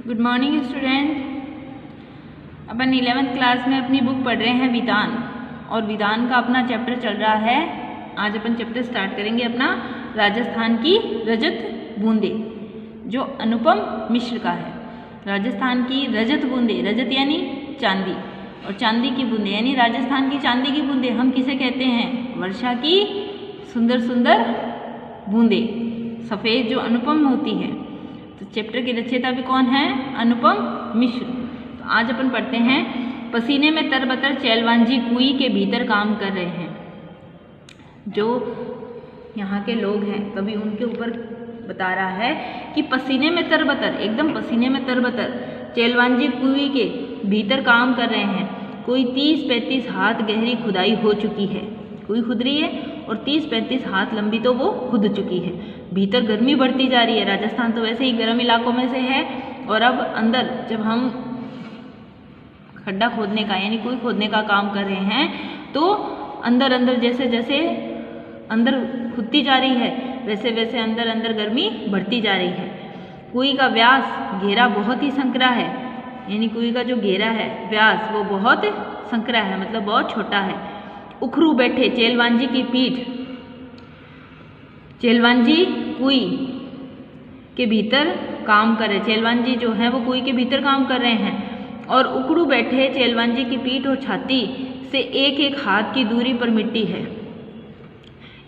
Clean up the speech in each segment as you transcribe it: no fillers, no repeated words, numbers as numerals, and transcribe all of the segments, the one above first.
Good morning student. अपन 11th class में अपनी बुक पढ़ रहे हैं विधान, और विधान का अपना चैप्टर चल रहा है। आज अपन चैप्टर स्टार्ट करेंगे अपना राजस्थान की रजत बूंदे, जो अनुपम मिश्र का है। राजस्थान की रजत बूंदे, रजत यानी चांदी, और चांदी की बूंदे यानी राजस्थान की चांदी की बूंदे हम किसे कहते हैं? वर्षा की सुंदर सुंदर बूंदे, सफ़ेद जो अनुपम होती है। तो चैप्टर की रचयिता भी कौन है? अनुपम मिश्र। तो आज अपन पढ़ते हैं, पसीने में तरबतर चैलवांजी कुई के भीतर काम कर रहे हैं। जो यहाँ के लोग हैं कभी उनके ऊपर बता रहा है कि पसीने में तरबतर, एकदम पसीने में तरबतर चैलवांजी कुई के भीतर काम कर रहे हैं। कोई 30-35 हाथ गहरी खुदाई हो चुकी है, कुई खुद रही है, और 30-35 हाथ लंबी तो वो खुद चुकी है। भीतर गर्मी बढ़ती जा रही है। राजस्थान तो वैसे ही गर्म इलाकों में से है, और अब अंदर जब हम खड्डा खोदने का यानी कुई खोदने का काम कर रहे हैं, तो अंदर अंदर जैसे जैसे अंदर खुदती जा रही है, वैसे वैसे अंदर अंदर गर्मी बढ़ती जा रही है। कुई का व्यास घेरा बहुत ही संकरा है, यानी कुई का जो घेरा है व्यास वो बहुत संकरा है, मतलब बहुत छोटा है। उखरू बैठे चैलवांजी की पीठ, चैलवांजी कुई के भीतर काम कर रहे, चैलवांजी जो है वो कुई के भीतर काम कर रहे हैं, और उखड़ू बैठे चैलवांजी की पीठ और छाती से एक एक हाथ की दूरी पर मिट्टी है।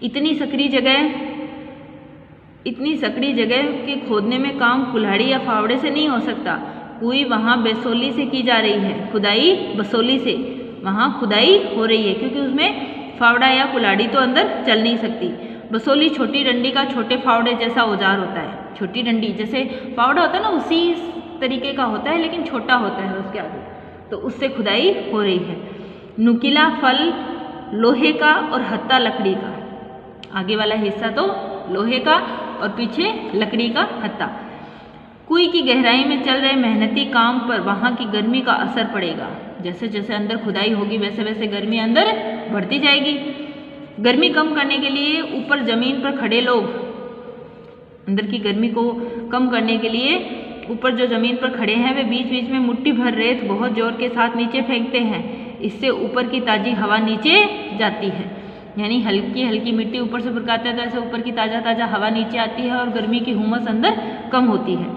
इतनी सकड़ी जगह के खोदने में काम कुल्हाड़ी या फावड़े से नहीं हो सकता। कुई वहाँ बसोली से की जा रही है, खुदाई बसोली से वहाँ खुदाई हो रही है, क्योंकि उसमें फावड़ा या कुल्हाड़ी तो अंदर चल नहीं सकती। बसोली छोटी डंडी का छोटे फावड़े जैसा औजार होता है। छोटी डंडी जैसे फावड़ा होता है ना, उसी तरीके का होता है, लेकिन छोटा होता है उसके आगे, तो उससे खुदाई हो रही है। नुकीला फल लोहे का और हत्ता लकड़ी का, आगे वाला हिस्सा तो लोहे का और पीछे लकड़ी का हत्ता। कुई की गहराई में चल रहे मेहनती काम पर वहाँ की गर्मी का असर पड़ेगा। जैसे जैसे अंदर खुदाई होगी वैसे वैसे गर्मी अंदर बढ़ती जाएगी। गर्मी कम करने के लिए ऊपर जमीन पर खड़े लोग, अंदर की गर्मी को कम करने के लिए ऊपर जो जमीन पर खड़े हैं वे बीच बीच में मुट्ठी भर रेत बहुत जोर के साथ नीचे फेंकते हैं। इससे ऊपर की ताज़ी हवा नीचे जाती है, यानी हल्की हल्की मिट्टी ऊपर से फुरकाते हैं तो ऐसे ऊपर की ताज़ा ताज़ा हवा नीचे आती है और गर्मी की हुमस अंदर कम होती है।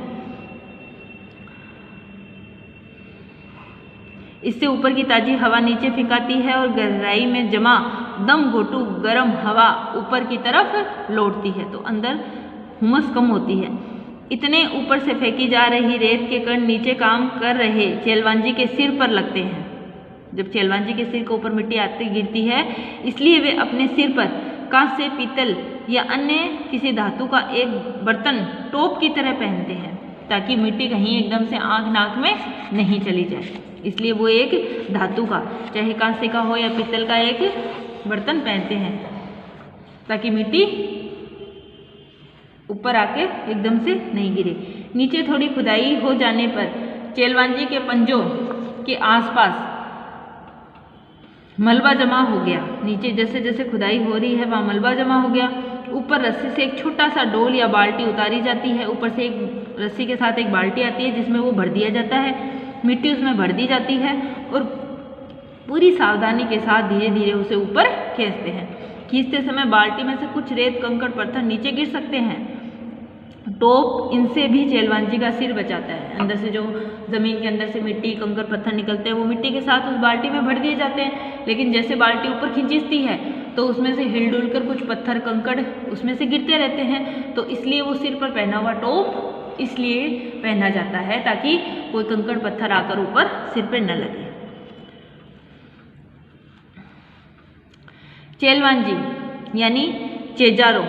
इससे ऊपर की ताज़ी हवा नीचे फेंकाती है और गहराई में जमा दम घोटू गर्म हवा ऊपर की तरफ लौटती है, तो अंदर हुमस कम होती है। इतने ऊपर से फेंकी जा रही रेत के कण नीचे काम कर रहे चैलवांजी के सिर पर लगते हैं। जब चैलवांजी के सिर के ऊपर मिट्टी आती गिरती है, इसलिए वे अपने सिर पर कांसे, पीतल या अन्य किसी धातु का एक बर्तन टोप की तरह पहनते हैं, ताकि मिट्टी कहीं एकदम से आँख नाक में नहीं चली जाए। इसलिए वो एक धातु का, चाहे कांसे का हो या पीतल का, एक बर्तन पहनते हैं ताकि मिट्टी ऊपर आके एकदम से नहीं गिरे। नीचे थोड़ी खुदाई हो जाने पर चैलवांजी के पंजों के आसपास मलबा जमा हो गया। नीचे जैसे जैसे खुदाई हो रही है वहाँ मलबा जमा हो गया। ऊपर रस्सी से एक छोटा सा डोल या बाल्टी उतारी जाती है। ऊपर से एक रस्सी के साथ एक बाल्टी आती है जिसमें वो भर दिया जाता है, मिट्टी उसमें भर दी जाती है, और पूरी सावधानी के साथ धीरे धीरे उसे ऊपर खींचते हैं। खींचते समय बाल्टी में से कुछ रेत कंकड़ पत्थर नीचे गिर सकते हैं। टोप इनसे भी चैलवांजी का सिर बचाता है। अंदर से जो जमीन के अंदर से मिट्टी कंकड़ पत्थर निकलते हैं वो मिट्टी के साथ उस बाल्टी में भर दिए जाते हैं, लेकिन जैसे बाल्टी ऊपर खींचती है तो उसमें से हिल डुल कर कुछ पत्थर कंकड़ उसमें से गिरते रहते हैं। तो इसलिए वो सिर पर पहना हुआ टोप इसलिए पहना जाता है ताकि कोई कंकड़ पत्थर आकर ऊपर सिर पर न लगे। चैलवांजी यानी चेजारो,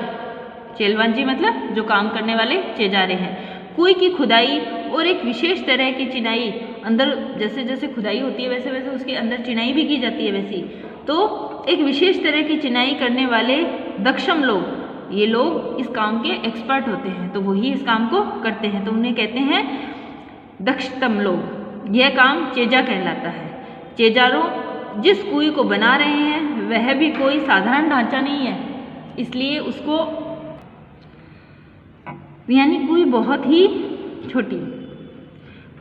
चैलवांजी मतलब जो काम करने वाले चेजारे हैं। कुई की खुदाई और एक विशेष तरह की चिनाई, अंदर जैसे जैसे खुदाई होती है वैसे वैसे उसके अंदर चिनाई भी की जाती है वैसी। तो एक विशेष तरह की चिनाई करने वाले दक्षम लोग, ये लोग इस काम के एक्सपर्ट होते हैं, तो वही इस काम को करते हैं, तो उन्हें कहते हैं दक्षतम लोग। यह काम चेजा कहलाता है। चेजारो जिस कुई को बना रहे हैं वह भी कोई साधारण ढांचा नहीं है, इसलिए उसको यानी कुई बहुत ही छोटी,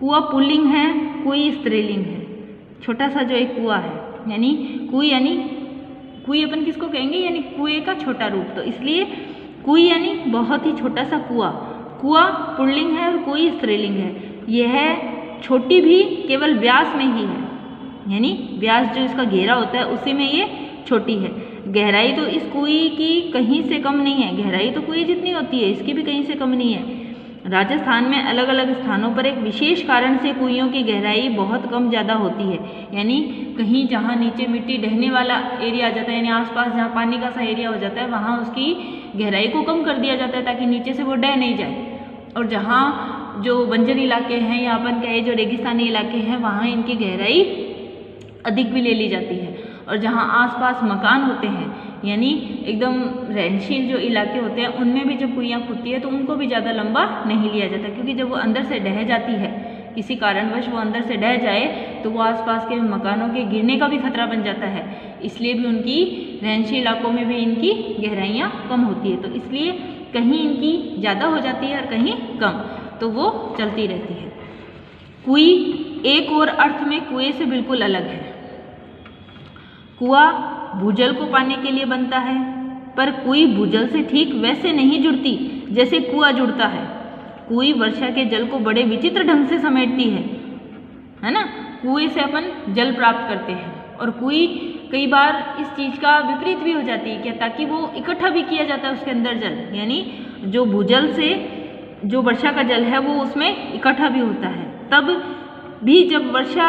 कुआं पुल्लिंग है, कुई स्त्रीलिंग है। छोटा सा जो एक कुआं है, यानी कुई अपन किसको कहेंगे, यानी कुएं का छोटा रूप। तो इसलिए कुई यानी बहुत ही छोटा सा कुआं। कुआं पुल्लिंग है और कुई स्त्रीलिंग है। यह छोटी भी केवल व्यास में ही है, यानी व्यास जो इसका घेरा होता है उसी में ये छोटी है। गहराई तो इस कुई की कहीं से कम नहीं है, गहराई तो कुई जितनी होती है इसकी भी कहीं से कम नहीं है। राजस्थान में अलग अलग स्थानों पर एक विशेष कारण से कुइयों की गहराई बहुत कम ज़्यादा होती है, यानी कहीं जहाँ नीचे मिट्टी ढहने वाला एरिया आ जाता है, यानी आसपास जहाँ पानी का सा एरिया हो जाता है वहाँ उसकी गहराई को कम कर दिया जाता है ताकि नीचे से वो ढह नहीं जाए। और जहाँ जो बंजर इलाके हैं या अपन कहे जो रेगिस्तानी इलाके हैं वहाँ इनकी गहराई अधिक भी ले ली जाती है। और जहाँ आसपास मकान होते हैं, यानी एकदम रहनशील जो इलाके होते हैं, उनमें भी जब कुइयाँ खुदती है तो उनको भी ज़्यादा लंबा नहीं लिया जाता, क्योंकि जब वो अंदर से ढह जाती है, किसी कारणवश वो अंदर से ढह जाए तो वो आसपास के मकानों के गिरने का भी खतरा बन जाता है। इसलिए भी उनकी रहनशील इलाकों में भी इनकी गहराइयाँ कम होती है। तो इसलिए कहीं इनकी ज़्यादा हो जाती है और कहीं कम, तो वो चलती रहती है। कुई एक और अर्थ में कुएं से बिल्कुल अलग है। कुआं भूजल को पाने के लिए बनता है, पर कुई भूजल से ठीक वैसे नहीं जुड़ती जैसे कुआं जुड़ता है। कुई वर्षा के जल को बड़े विचित्र ढंग से समेटती है ना। कुएं से अपन जल प्राप्त करते हैं और कुई कई बार इस चीज़ का विपरीत भी हो जाती है क्या, ताकि वो इकट्ठा भी किया जाता है उसके अंदर जल, यानी जो भूजल से जो वर्षा का जल है वो उसमें इकट्ठा भी होता है। तब भी जब वर्षा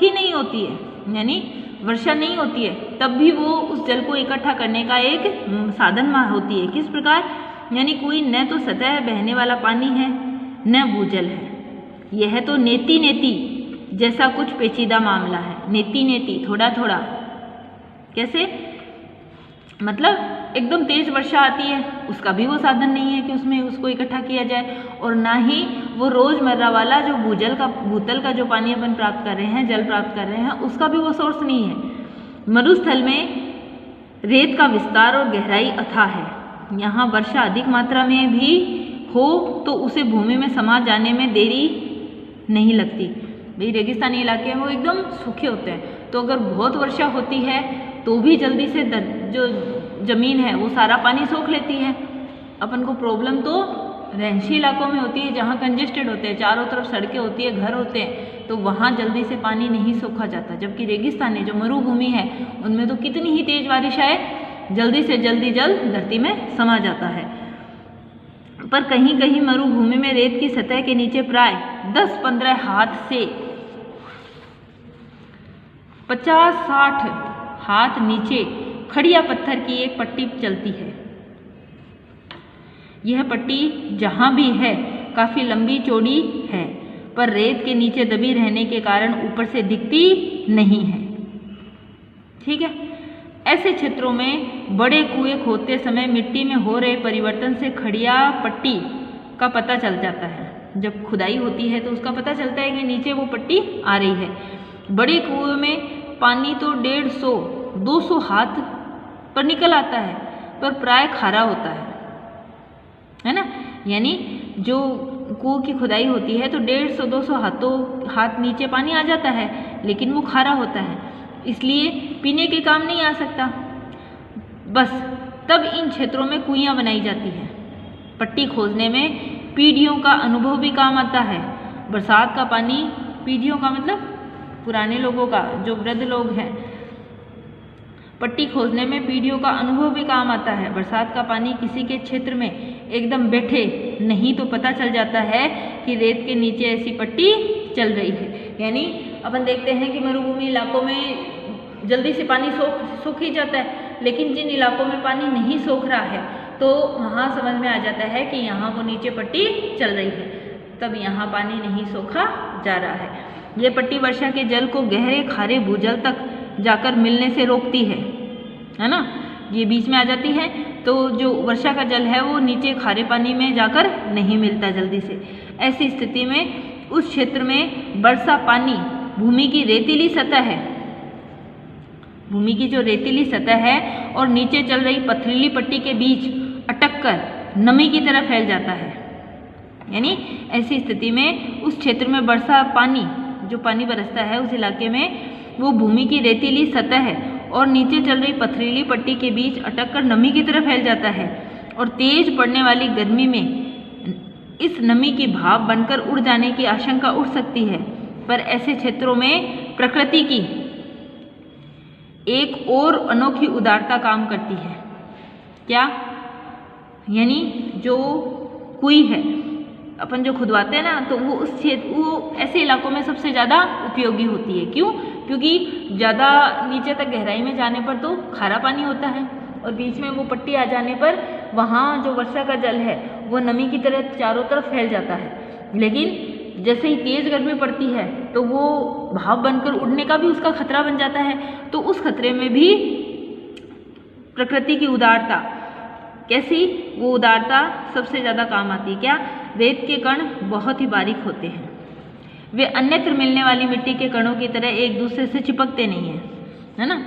ही नहीं होती है, यानी वर्षा नहीं होती है, तब भी वो उस जल को इकट्ठा करने का एक साधन होती है। किस प्रकार, यानी कोई न तो सतह बहने वाला पानी है न भूजल है, यह तो नेति नेति जैसा कुछ पेचीदा मामला है। नेति नेति थोड़ा थोड़ा, कैसे, मतलब एकदम तेज वर्षा आती है, उसका भी वो साधन नहीं है कि उसमें उसको इकट्ठा किया जाए, और ना ही वो रोजमर्रा वाला जो भूतल का जो पानी अपन प्राप्त कर रहे हैं, जल प्राप्त कर रहे हैं, उसका भी वो सोर्स नहीं है। मरुस्थल में रेत का विस्तार और गहराई अथाह है। यहाँ वर्षा अधिक मात्रा में भी हो तो उसे भूमि में समा जाने में देरी नहीं लगती। भाई रेगिस्तानी इलाके हैं वो एकदम सूखे होते हैं, तो अगर बहुत वर्षा होती है तो भी जल्दी से जो जमीन है वो सारा पानी सोख लेती है। अपन को प्रॉब्लम तो रहनशील इलाकों में होती है जहाँ कंजेस्टेड होते हैं, चारों तरफ सड़कें होती है, घर होते हैं, तो वहाँ जल्दी से पानी नहीं सोखा जाता। जबकि रेगिस्तानी जो मरुभूमि है उनमें तो कितनी ही तेज बारिश आए जल्दी से जल्दी जल धरती में समा जाता है। पर कहीं कहीं मरुभूमि में रेत की सतह के नीचे प्राय 10-15 हाथ से 50-60 हाथ नीचे खड़िया पत्थर की एक पट्टी चलती है। यह पट्टी जहाँ भी है काफी लंबी चौड़ी है, पर रेत के नीचे दबी रहने के कारण ऊपर से दिखती नहीं है। ठीक है, ऐसे क्षेत्रों में बड़े कुएं खोदते समय मिट्टी में हो रहे परिवर्तन से खड़िया पट्टी का पता चल जाता है। जब खुदाई होती है तो उसका पता चलता है कि नीचे वो पट्टी आ रही है। बड़े कुएं में पानी तो 150-200 हाथ पर निकल आता है, पर प्राय खारा होता है ना। यानी जो कुएं की खुदाई होती है तो 150-200 हाथ नीचे पानी आ जाता है, लेकिन वो खारा होता है, इसलिए पीने के काम नहीं आ सकता। बस तब इन क्षेत्रों में कुइयाँ बनाई जाती हैं। पट्टी खोदने में पीढ़ियों का अनुभव भी काम आता है। बरसात का पानी, पीढ़ियों का मतलब पुराने लोगों का, जो वृद्ध लोग हैं, पट्टी खोदने में पीढ़ियों का अनुभव भी काम आता है। बरसात का पानी किसी के क्षेत्र में एकदम बैठे नहीं तो पता चल जाता है कि रेत के नीचे ऐसी पट्टी चल रही है। यानी अपन देखते हैं कि मरुभूमि इलाकों में जल्दी से पानी सूख ही जाता है, लेकिन जिन इलाकों में पानी नहीं सूख रहा है तो वहाँ समझ में आ जाता है कि यहाँ वो नीचे पट्टी चल रही है, तब यहाँ पानी नहीं सूखा जा रहा है। ये पट्टी वर्षा के जल को गहरे खारे भूजल तक जाकर मिलने से रोकती है ना। ये बीच में आ जाती है तो जो वर्षा का जल है वो नीचे खारे पानी में जाकर नहीं मिलता जल्दी से। ऐसी स्थिति में उस क्षेत्र में वर्षा पानी भूमि की रेतीली सतह है, भूमि की जो रेतीली सतह है और नीचे चल रही पथरीली पट्टी के बीच अटक कर नमी की तरह फैल जाता है। यानी ऐसी स्थिति में उस क्षेत्र में वर्षा पानी, जो पानी बरसता है उस इलाके में, वो भूमि की रेतीली सतह और नीचे चल रही पथरीली पट्टी के बीच अटक कर नमी की तरफ फैल जाता है और तेज पड़ने वाली गर्मी में इस नमी की भाप बनकर उड़ जाने की आशंका उठ सकती है। पर ऐसे क्षेत्रों में प्रकृति की एक और अनोखी उदारता काम करती है। क्या? यानी जो कुई है, अपन जो खुदवाते हैं ना, तो वो उस क्षेत्र, वो ऐसे इलाकों में सबसे ज़्यादा उपयोगी होती है। क्यों? क्योंकि ज़्यादा नीचे तक गहराई में जाने पर तो खारा पानी होता है और बीच में वो पट्टी आ जाने पर वहाँ जो वर्षा का जल है वो नमी की तरह चारों तरफ फैल जाता है। लेकिन जैसे ही तेज़ गर्मी पड़ती है तो वो भाप बनकर उड़ने का भी उसका खतरा बन जाता है। तो उस खतरे में भी प्रकृति की उदारता, कैसी? वो उदारता सबसे ज़्यादा काम आती है। क्या? रेत के कण बहुत ही बारीक होते हैं, वे अन्यत्र मिलने वाली मिट्टी के कणों की तरह एक दूसरे से चिपकते नहीं हैं, है ना।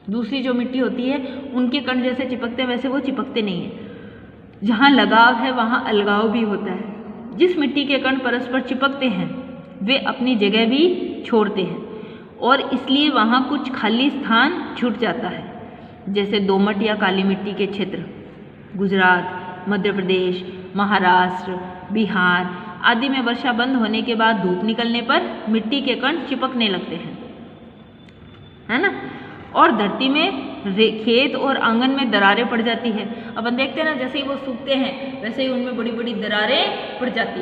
दूसरी जो मिट्टी होती है उनके कण जैसे चिपकते हैं वैसे वो चिपकते नहीं हैं। जहाँ लगाव है वहाँ अलगाव भी होता है। जिस मिट्टी के कण परस्पर चिपकते हैं वे अपनी जगह भी छोड़ते हैं और इसलिए वहाँ कुछ खाली स्थान छूट जाता है। जैसे दोमट या काली मिट्टी के क्षेत्र गुजरात, मध्य प्रदेश, महाराष्ट्र, बिहार आदि में वर्षा बंद होने के बाद धूप निकलने पर मिट्टी के कण चिपकने लगते हैं, है ना। और धरती में खेत और आंगन में दरारें पड़ जाती है। अपन देखते हैं ना, जैसे ही वो सूखते हैं वैसे ही उनमें बड़ी बड़ी दरारें पड़ जाती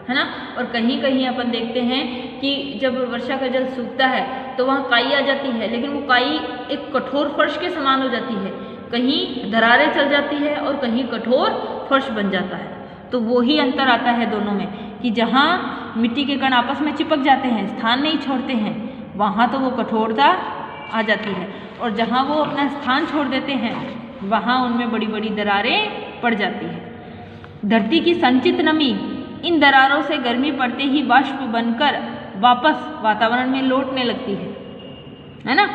है ना। और कहीं कहीं अपन देखते हैं कि जब वर्षा का जल सूखता है तो वहाँ काई आ जाती है, लेकिन वो काई एक कठोर फर्श के समान हो जाती है। कहीं दरारें चल जाती है और कहीं कठोर फर्श बन जाता है। तो वो ही अंतर आता है दोनों में कि जहाँ मिट्टी के कण आपस में चिपक जाते हैं, स्थान नहीं छोड़ते हैं, वहाँ तो वो कठोरता आ जाती है, और जहाँ वो अपना स्थान छोड़ देते हैं वहाँ उनमें बड़ी बड़ी दरारें पड़ जाती है। धरती की संचित नमी इन दरारों से गर्मी पड़ते ही वाष्प बनकर वापस वातावरण में लौटने लगती है ना।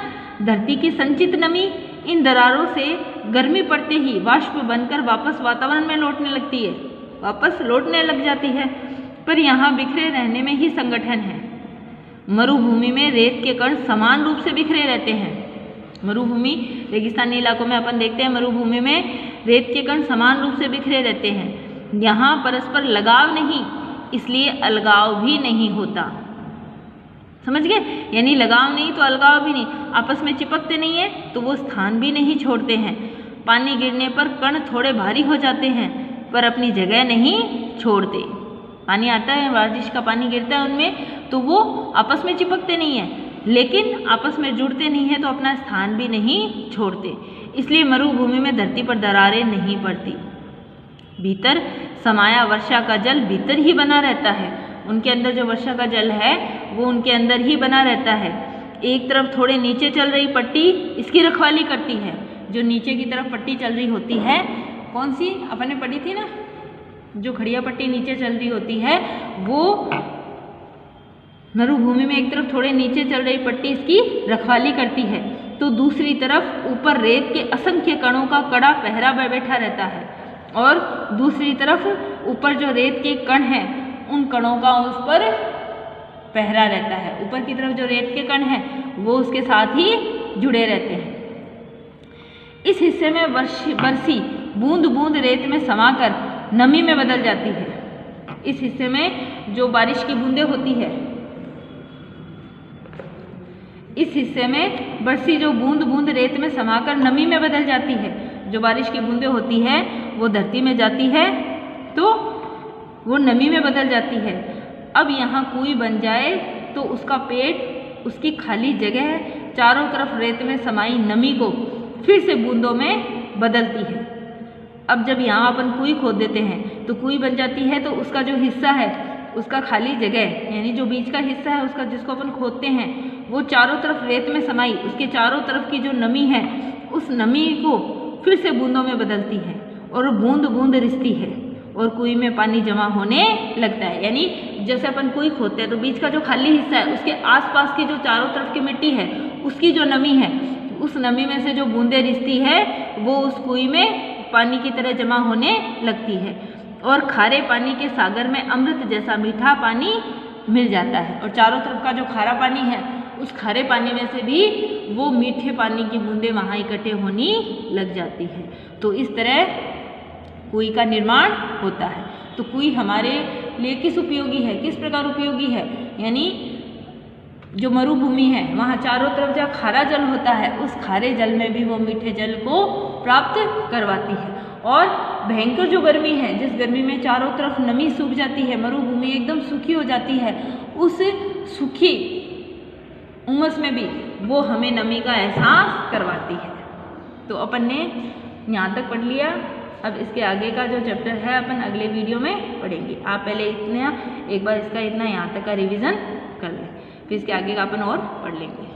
धरती की संचित नमी इन दरारों से गर्मी पड़ते ही वाष्प बनकर वापस वातावरण में लौटने लगती है, वापस लौटने लग जाती है। पर यहाँ बिखरे रहने में ही संगठन है। मरुभूमि में रेत के कण समान रूप से बिखरे रहते हैं। मरुभूमि, रेगिस्तानी इलाकों में अपन देखते हैं मरुभूमि में रेत के कण समान रूप से बिखरे रहते हैं। यहाँ परस्पर लगाव नहीं, इसलिए अलगाव भी नहीं होता। समझ गए? यानी लगाव नहीं तो अलगाव भी नहीं, आपस में चिपकते नहीं है तो वो स्थान भी नहीं छोड़ते हैं। पानी गिरने पर कण थोड़े भारी हो जाते हैं पर अपनी जगह नहीं छोड़ते। पानी आता है, बारिश का पानी गिरता है उनमें, तो वो आपस में चिपकते नहीं है, लेकिन आपस में जुड़ते नहीं है तो अपना स्थान भी नहीं छोड़ते। इसलिए मरुभूमि में धरती पर दरारें नहीं पड़ती। भीतर समाया वर्षा का जल भीतर ही बना रहता है। उनके अंदर जो वर्षा का जल है वो उनके अंदर ही बना रहता है। एक तरफ थोड़े नीचे चल रही पट्टी इसकी रखवाली करती है। जो नीचे की तरफ पट्टी चल रही होती है, कौन सी अपन ने पढ़ी थी ना, जो खड़िया पट्टी नीचे चल रही होती है वो मरुभूमि में एक तरफ थोड़े नीचे चल रही पट्टी इसकी रखवाली करती है, तो दूसरी तरफ ऊपर रेत के असंख्य कणों का कड़ा पहरा बैठा रहता है, और दूसरी तरफ ऊपर जो रेत के कण हैं उन कणों का उस पर पहरा रहता है। ऊपर की तरफ जो रेत के कण हैं वो उसके साथ ही जुड़े रहते हैं। इस हिस्से में बरसी बूंद बूंद रेत में समाकर नमी में बदल जाती है। इस हिस्से में जो बारिश की बूंदें होती है, इस हिस्से में बरसी जो बूंद बूंद रेत में समाकर नमी में बदल जाती है। जो बारिश की बूंदें होती है वो धरती में जाती है तो वो नमी में बदल जाती है। अब यहाँ कुएं बन जाए तो उसका पेट, उसकी खाली जगह चारों तरफ रेत में समाई नमी को फिर से बूंदों में बदलती है। अब जब यहाँ अपन कुएं खोद देते हैं तो कुएं बन जाती है, तो उसका जो हिस्सा है, उसका खाली जगह यानी जो बीच का हिस्सा है उसका, जिसको अपन खोदते हैं, वो चारों तरफ रेत में समाई, उसके चारों तरफ की जो नमी है उस नमी को फिर से बूंदों में बदलती है और बूंद बूंद रिसती है और कुएं में पानी जमा होने लगता है। यानी जैसे अपन कुएं खोदते हैं तो बीच का जो खाली हिस्सा है उसके आसपास की जो चारों तरफ की मिट्टी है उसकी जो नमी है, उस नमी में से जो बूंदें रिसती है वो उस कुएं में पानी की तरह जमा होने लगती है और खारे पानी के सागर में अमृत जैसा मीठा पानी मिल जाता है। और चारों तरफ का जो खारा पानी है उस खारे पानी में से भी वो मीठे पानी की बूंदें वहाँ इकट्ठे होनी लग जाती है। तो इस तरह कुएं का निर्माण होता है। तो कुएं हमारे लिए किस उपयोगी है, किस प्रकार उपयोगी है, यानी जो मरुभूमि है वहाँ चारों तरफ जहाँ खारा जल होता है उस खारे जल में भी वो मीठे जल को प्राप्त करवाती है। और भयंकर जो गर्मी है, जिस गर्मी में चारों तरफ नमी सूख जाती है, मरुभूमि एकदम सूखी हो जाती है, उस सूखी उमस में भी वो हमें नमी का एहसास करवाती है। तो अपन ने यहाँ तक पढ़ लिया। अब इसके आगे का जो चैप्टर है अपन अगले वीडियो में पढ़ेंगे। आप पहले एक बार इसका इतना यहाँ तक का रिवीजन कर लें, फिर इसके आगे का अपन और पढ़ लेंगे।